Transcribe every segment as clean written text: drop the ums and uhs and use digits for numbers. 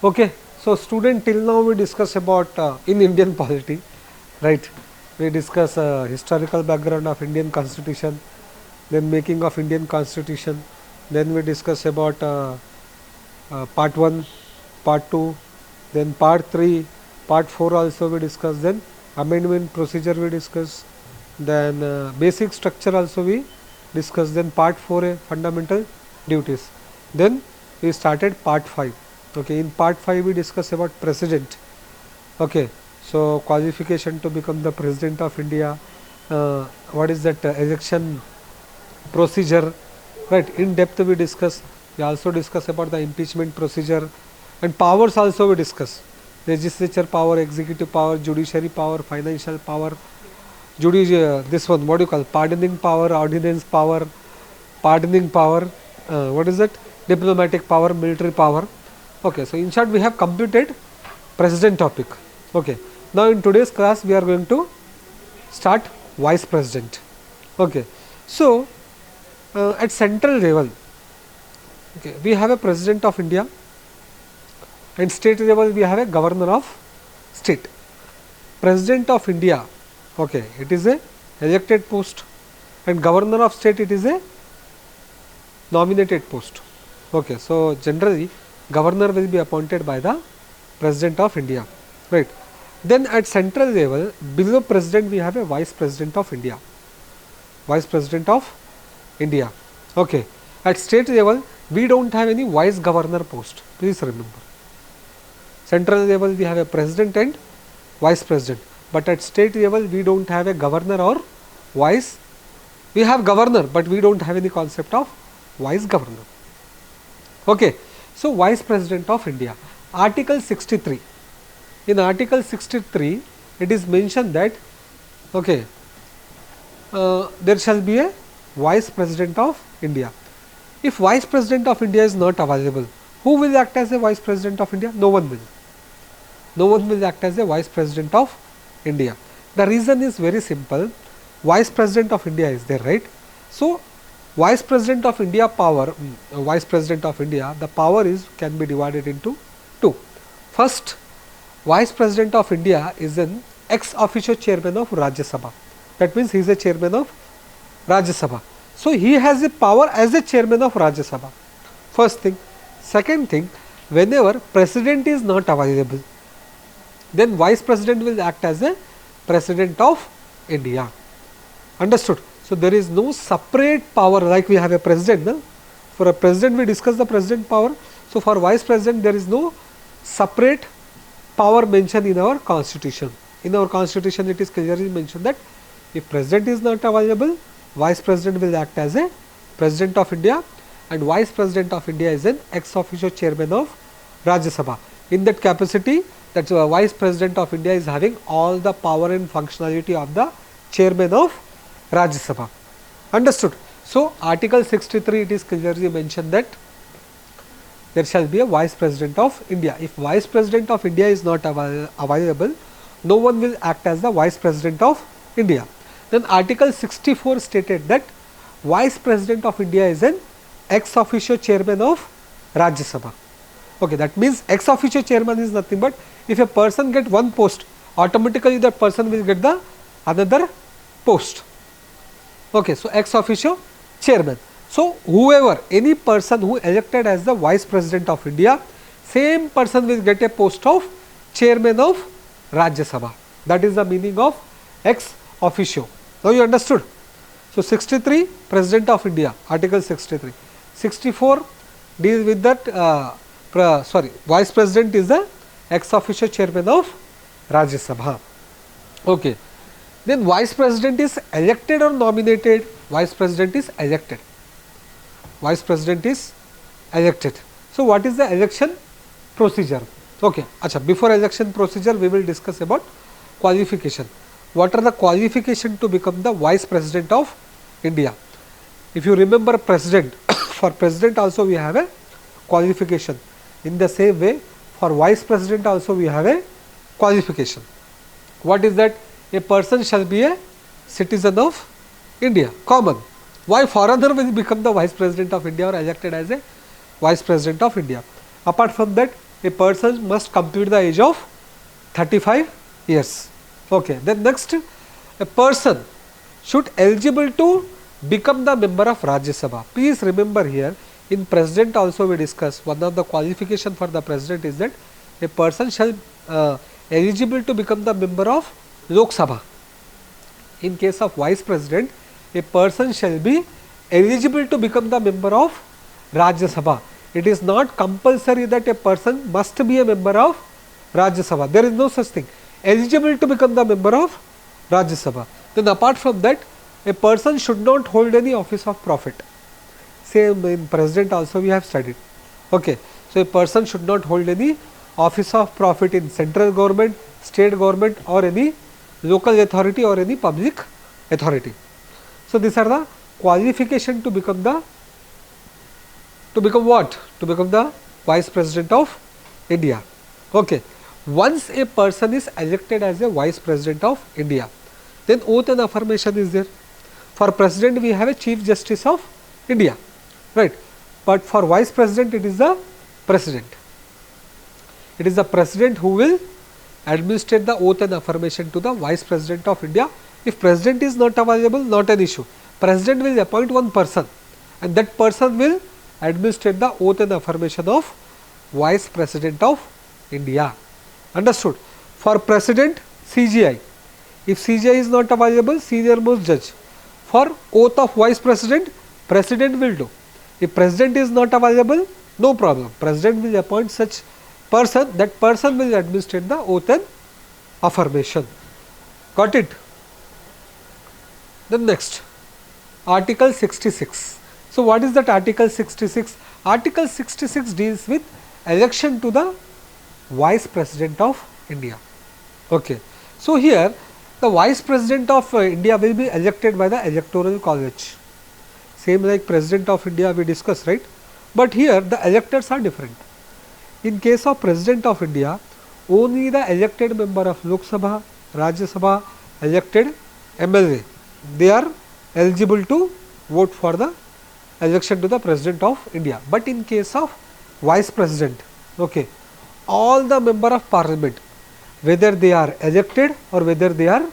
Okay, so student, till now we discuss about in Indian polity, right? We discuss historical background of Indian constitution, then making of Indian constitution, then we discuss about part 1, part 2, then part 3, part 4 also we discuss, then amendment procedure we discuss, then basic structure also we discuss, then part 4a fundamental duties, then we started part 5. Okay, in part 5 we discuss about president. Okay, so qualification to become the president of India, what is that election procedure, right? In depth we discuss. We also discuss about the impeachment procedure, and powers also we discuss: legislature power, executive power, judiciary power, financial power, this one what do you call, pardoning power, ordinance power, pardoning power, what is that, diplomatic power, military power. Okay, so in short we have completed president topic. Okay, now in today's class we are going to start vice president. Okay, so at central level, okay, we have a president of India, and state level we have a governor of state. President of India, okay, it is a elected post, and governor of state, it is a nominated post. Okay, so generally governor will be appointed by the president of India, right? Then at central level, below president we have a vice president of India, vice president of India. Okay, at state level we don't have any vice governor post, please remember. Central level we have a president and vice president, but at state level we don't have a governor or vice. We have governor, but we don't have any concept of vice governor. Okay, so vice president of India, article 63. In article 63 it is mentioned that, okay, there shall be a vice president of India. If vice president of India is not available, who will act as a vice president of India? No one will. No one will act as a vice president of India. The reason is very simple. Vice president of India is there, right? So vice president of India power, vice president of India, the power is can be divided into two. First, vice president of India is an ex-officio chairman of Rajya Sabha. That means he is a chairman of Rajya Sabha. So he has a power as a chairman of Rajya Sabha. First thing. Second thing, whenever president is not available, then vice president will act as a president of India. Understood? So there is no separate power like we have a president. No? For a president we discuss the president power. So for vice president there is no separate power mentioned in our constitution. In our constitution it is clearly mentioned that if president is not available, vice president will act as a president of India, and vice president of India is an ex-officio chairman of Rajya Sabha. In that capacity, that vice president of India is having all the power and functionality of the chairman of Rajya Sabha. Understood? So article 63 it is clearly mentioned that there shall be a vice president of India. If vice president of India is not available, no one will act as the vice president of India. Then article 64 stated that vice president of India is an ex-officio chairman of Rajya Sabha. Okay, that means ex-officio chairman is nothing but if a person get one post, automatically that person will get the another post. Okay, so ex-officio chairman. So whoever, any person who elected as the vice president of India, same person will get a post of chairman of Rajya Sabha. That is the meaning of ex-officio. Now you understood? So 63, president of India, article 63. 64 deals with that, vice president is the ex-officio chairman of Rajya Sabha. Okay. Then vice president is elected or nominated? Vice president is elected. Vice president is elected. So what is the election procedure? Okay. Acha, before election procedure we will discuss about qualification. What are the qualification to become the vice president of India? If you remember president, for president also we have a qualification. In the same way, for vice president also we have a qualification. What is that? A person shall be a citizen of India, common. Why foreigner will become the vice president of India or elected as a vice president of India? Apart from that, a person must complete the age of 35 years. Okay. Then next, a person should eligible to become the member of Rajya Sabha. Please remember here, in president also we discussed, one of the qualification for the president is that a person shall eligible to become the member of Lok Sabha. In case of vice president, a person shall be eligible to become the member of Rajya Sabha. It is not compulsory that a person must be a member of Rajya Sabha. There is no such thing. Eligible to become the member of Rajya Sabha. Then apart from that, a person should not hold any office of profit. Same in president also we have studied. Okay. So, a person should not hold any office of profit in central government, state government or any local authority or any public authority. So, these are the qualification to become the, to become what? To become the vice president of India. Okay. Once a person is elected as a vice president of India, then oath and affirmation is there. For president we have a chief justice of India, right? But for vice president it is the president. It is the president who will administer the oath and affirmation to the vice president of India. If president is not available, not an issue. President will appoint one person and that person will administer the oath and affirmation of vice president of India. Understood? For president, CGI. If CGI is not available, senior most judge. For oath of vice president, president will do. If president is not available, no problem. President will appoint such person, that person will administer the oath and affirmation. Got it? Then next, Article 66. So, what is that Article 66? Article 66 deals with election to the Vice President of India. Okay. So, here the Vice President of India will be elected by the Electoral College. Same like President of India we discussed, right? But here the electors are different. In case of President of India, only the elected member of Lok Sabha, Rajya Sabha, elected MLA, they are eligible to vote for the election to the President of India. But in case of Vice President, okay, all the member of Parliament, whether they are elected or whether they are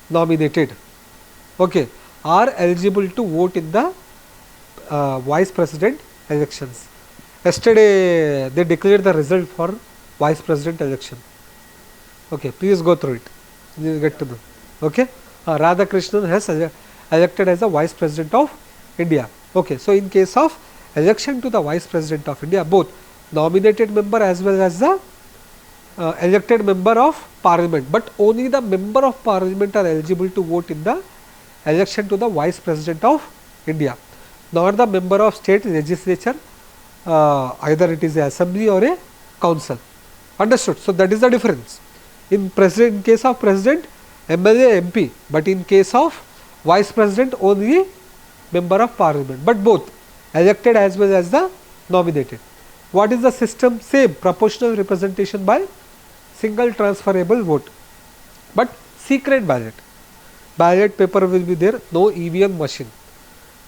nominated, okay, are eligible to vote in the Vice President elections. Yesterday they declared the result for Vice President election. Okay, please go through it. You will get to know. Okay, Radhakrishnan has elected as the Vice President of India. Okay, so in case of election to the Vice President of India, both nominated member as well as the elected member of Parliament, but only the member of Parliament are eligible to vote in the election to the Vice President of India, not the member of state legislature, either it is a assembly or a council. Understood? So, that is the difference. In case of president, MLA, MP, but in case of vice president, only member of Parliament, but both elected as well as the nominated. What is the system? Same, proportional representation by single transferable vote, but secret ballot. Ballot paper will be there, no EVM machine.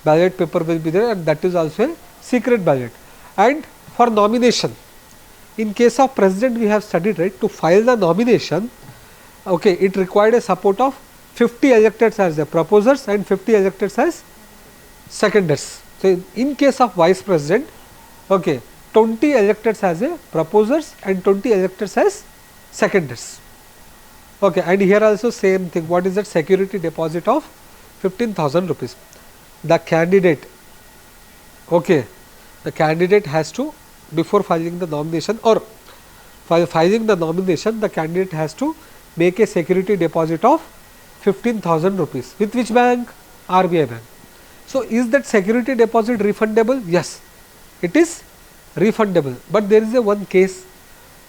Ballot paper will be there, and that is also a secret ballot. And for nomination, in case of president we have studied, right, to file the nomination, okay, it required a support of 50 electors as the proposers and 50 electors as seconders. So, in case of vice president, okay, 20 electors as a proposers and 20 electors as seconders. Okay, and here also same thing. What is that? Security deposit of 15,000 rupees. The candidate, okay, the candidate has to, before filing the nomination or filing the nomination, the candidate has to make a security deposit of 15,000 rupees. With which bank? RBI bank. So, is that security deposit refundable? Yes, it is refundable, but there is a one case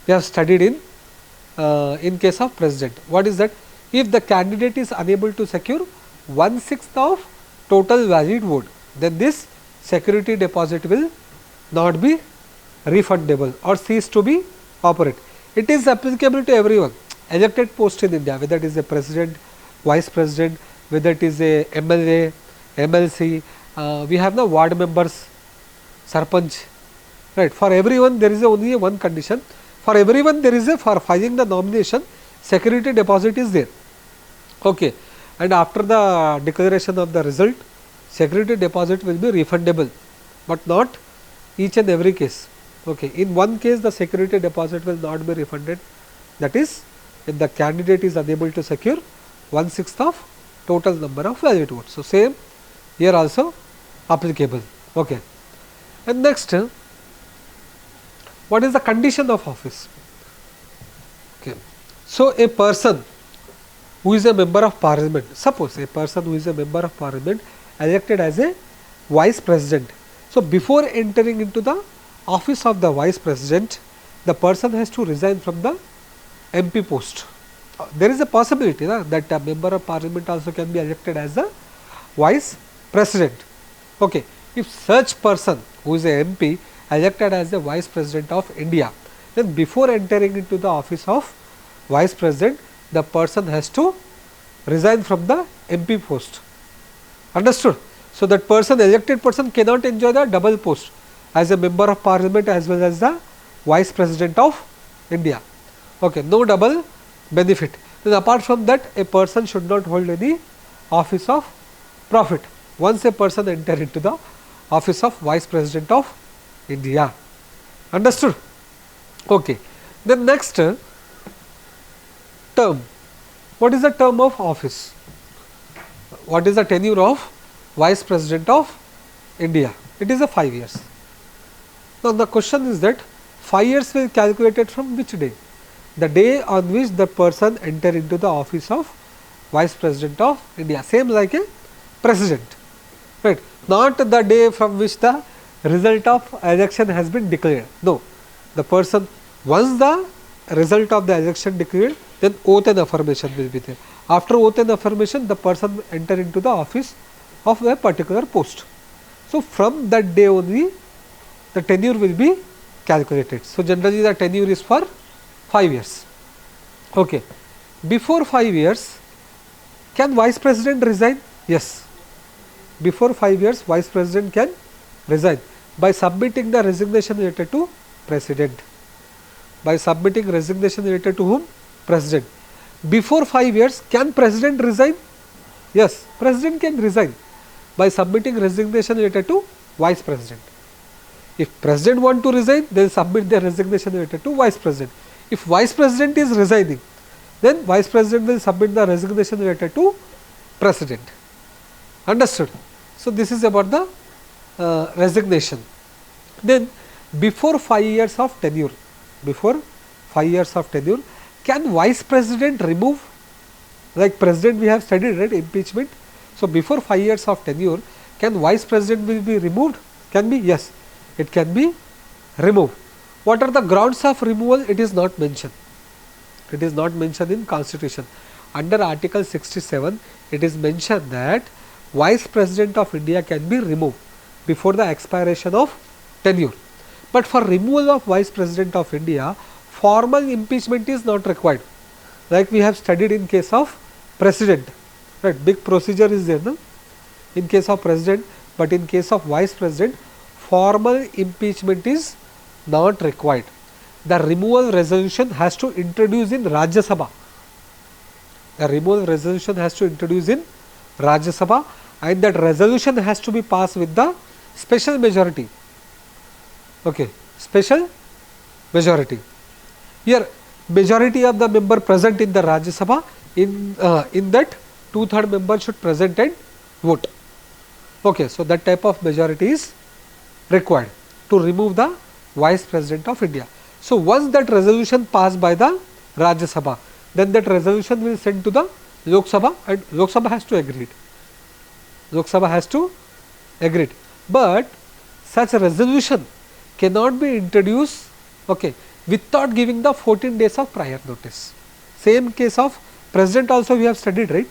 we have studied in case of president. What is that? If the candidate is unable to secure 1/6 of total valid vote, then this security deposit will not be refundable or cease to be operate. It is applicable to everyone, elected post in India, whether it is a president, vice president, whether it is a MLA, MLC, we have the ward members, sarpanch, right. For everyone there is only one condition, For everyone there is a, for filing the nomination, security deposit is there. Okay. And after the declaration of the result, security deposit will be refundable, but not each and every case. Okay. In one case the security deposit will not be refunded, that is if the candidate is unable to secure 1/6 of total number of valid votes. So, same here also applicable. Okay. And next, what is the condition of office? Okay. So, a person who is a member of parliament, suppose a person who is a member of parliament elected as a vice president. So, before entering into the office of the vice president, the person has to resign from the MP post. There is a possibility that a member of parliament also can be elected as the vice president. Okay. If such person who is a MP elected as the vice president of India, then before entering into the office of vice president, the person has to resign from the MP post. Understood? So, that person, elected person, cannot enjoy the double post as a member of parliament as well as the vice president of India. Okay, no double benefit. Then apart from that, a person should not hold any office of profit once a person enter into the office of vice president of India. Understood? Okay. Then next, term. What is the term of office? What is the tenure of vice president of India? It is a 5 years. Now, the question is that 5 years will be calculated from which day? The day on which the person enter into the office of vice president of India, same like a president, right? Not the day from which the result of election has been declared. No, the person, once the result of the election declared, then oath and affirmation will be there. After oath and affirmation, the person enter into the office of a particular post. So, from that day only the tenure will be calculated. So, generally the tenure is for 5 years. Okay. Before 5 years, can vice president resign? Yes. Before 5 years, vice president can resign by submitting the resignation letter to president. By submitting resignation letter to whom? President. Before 5 years, can president resign? Yes, president can resign by submitting resignation letter to vice president. If president want to resign, they will submit their resignation letter to vice president. If vice president is resigning, then vice president will submit the resignation letter to president. Understood? So, this is about the resignation. Then before 5 years of tenure, can vice president remove? Like president we have studied, right, impeachment. So, before 5 years of tenure, can vice president will be removed? Can be? Yes, it can be removed. What are the grounds of removal? It is not mentioned. It is not mentioned in constitution. Under article 67, it is mentioned that vice president of India can be removed before the expiration of tenure. But for removal of vice president of India, formal impeachment is not required. Like we have studied in case of president, right? Big procedure is there, no? In case of president, but in case of vice president, formal impeachment is not required. The removal resolution has to introduce in Rajya Sabha. The removal resolution has to introduce in Rajya Sabha, and that resolution has to be passed with the special majority. Okay, special majority. Here, majority of the member present in the Rajya Sabha, in that 2/3 members should present and vote. Okay, so that type of majority is required to remove the vice president of India. So, once that resolution passed by the Rajya Sabha, then that resolution will send to the Lok Sabha, and Lok Sabha has to agree. Lok Sabha has to agree. But such a resolution cannot be introduced, okay, without giving the 14 days of prior notice. Same case of president also we have studied, right?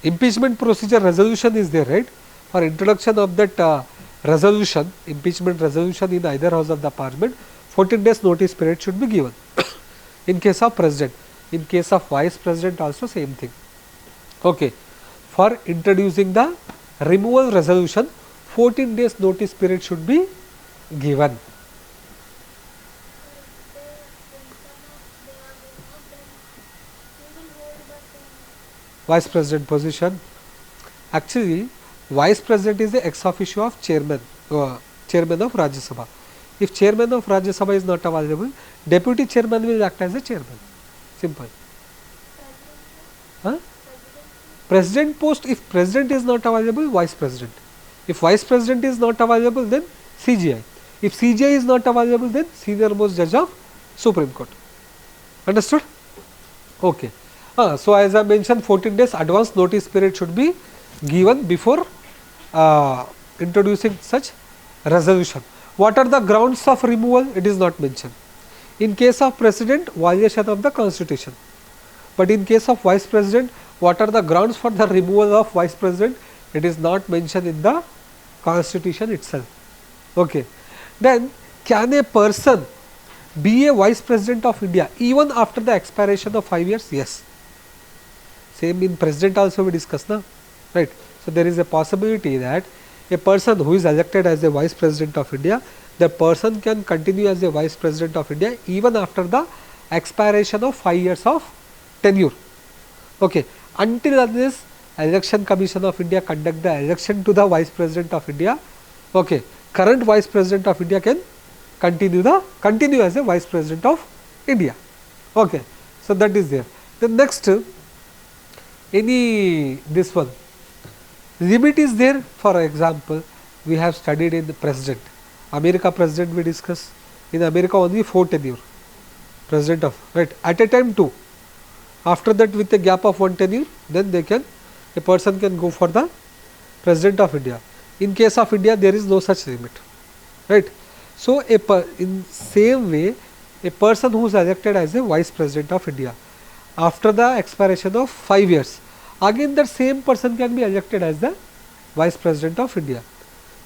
Impeachment procedure resolution is there, right? For introduction of that resolution, impeachment resolution in either house of the parliament, 14 days notice period should be given. In case of president, in case of vice president also same thing. Okay. For introducing the removal resolution, 14 days notice period should be given. vice president position. Actually, vice president is the ex officio of chairman, chairman of Rajya Sabha. If chairman of Rajya Sabha is not available, deputy chairman will act as a chairman. Simple. Huh? President post, if president is not available, vice president. If vice president is not available, then CGI. If CGI is not available, then senior most judge of Supreme Court. Understood? Okay. So as I mentioned, 14 days advance notice period should be given before introducing such resolution. What are the grounds of removal? It is not mentioned. In case of president, violation of the constitution. But in case of vice president, what are the grounds for the removal of vice president? It is not mentioned in the constitution itself. Okay. Then, can a person be a vice president of India even after the expiration of 5 years? Yes. Same in president also we discussed now, right? So there is a possibility that a person who is elected as a vice president of India, the person can continue as a vice president of India even after the expiration of 5 years of tenure. Okay. Until this Election Commission of India conduct the election to the vice president of India, okay, current vice president of India can continue as a vice president of India. Okay. So that is there. The next, this one limit is there. For example, we have studied in the president, America president we discuss. In America only 4 tenure president of, right, at a time 2. After that, with a gap of 1 tenure, then a person can go for the president of India. In case of India, there is no such limit, right. So in same way, a person who is elected as a vice president of India after the expiration of 5 years, again that same person can be elected as the vice president of India.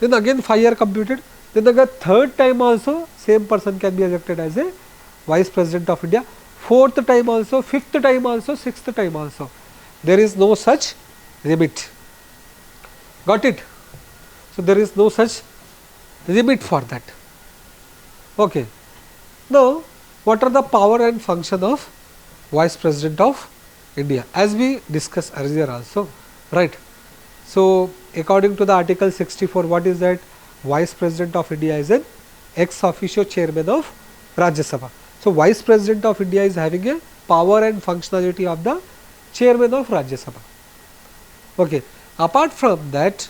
Then again 5 years computed, then again third time also same person can be elected as a vice president of India, fourth time also, fifth time also, sixth time also. There is no such limit. Got it? So there is no such limit for that. Okay. Now, what are the power and function of vice president of India? As we discussed earlier also, right. So according to the article 64, what is that? Vice president of India is an ex officio chairman of Rajya Sabha. So vice president of India is having a power and functionality of the chairman of Rajya Sabha. Okay. Apart from that,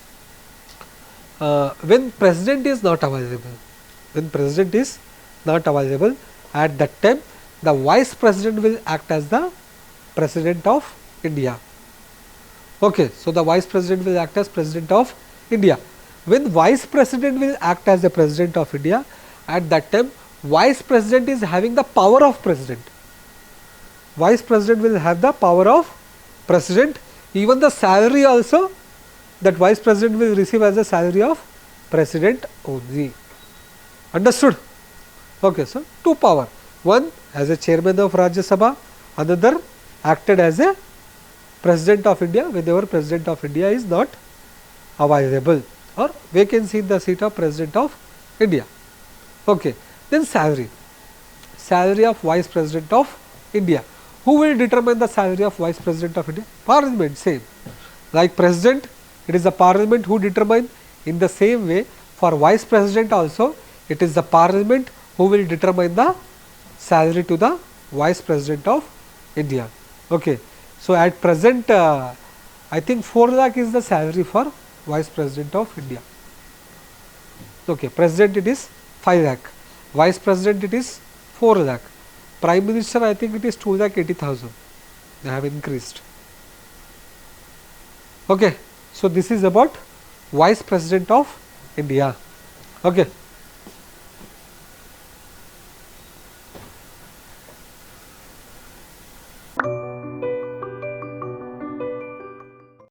when president is not available, at that time the vice president will act as the president of India. Okay. So the vice president will act as president of India. When vice president will act as the president of India, at that time vice president is having the power of president. Vice president will have the power of president. Even the salary also, that vice president will receive as a salary of president only. Understood? Okay. So 2 power. One as a chairman of Rajya Sabha, another acted as a president of India whenever president of India is not available or vacancy in the seat of president of India. Okay. Then salary. Salary of vice president of India. Who will determine the salary of vice president of India? Parliament, same. Like president, it is the parliament who determine. In the same way, for vice president also, it is the parliament who will determine the salary to the vice president of India. Okay. So at present, I think 4 lakh is the salary for vice president of India. Okay. President it is 5 lakh. Vice president it is 4 lakh. Prime Minister, I think it is 2,80,000. They have increased. Okay. So this is about Vice President of India. Okay.